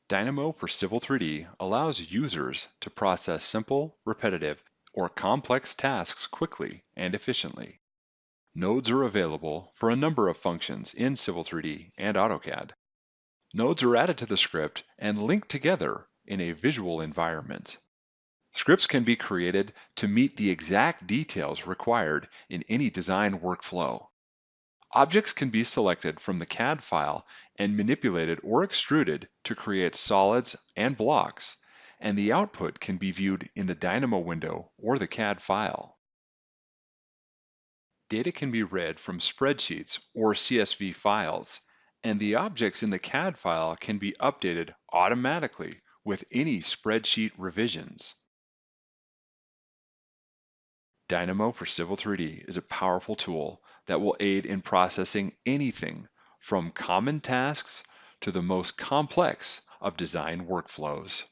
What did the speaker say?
Dynamo for Civil 3D allows users to process simple, repetitive, or complex tasks quickly and efficiently. Nodes are available for a number of functions in Civil 3D and AutoCAD. Nodes are added to the script and linked together in a visual environment. Scripts can be created to meet the exact details required in any design workflow. Objects can be selected from the CAD file and manipulated or extruded to create solids and blocks, and the output can be viewed in the Dynamo window or the CAD file. Data can be read from spreadsheets or CSV files, and the objects in the CAD file can be updated automatically with any spreadsheet revisions. Dynamo for Civil 3D is a powerful tool that will aid in processing anything from common tasks to the most complex of design workflows.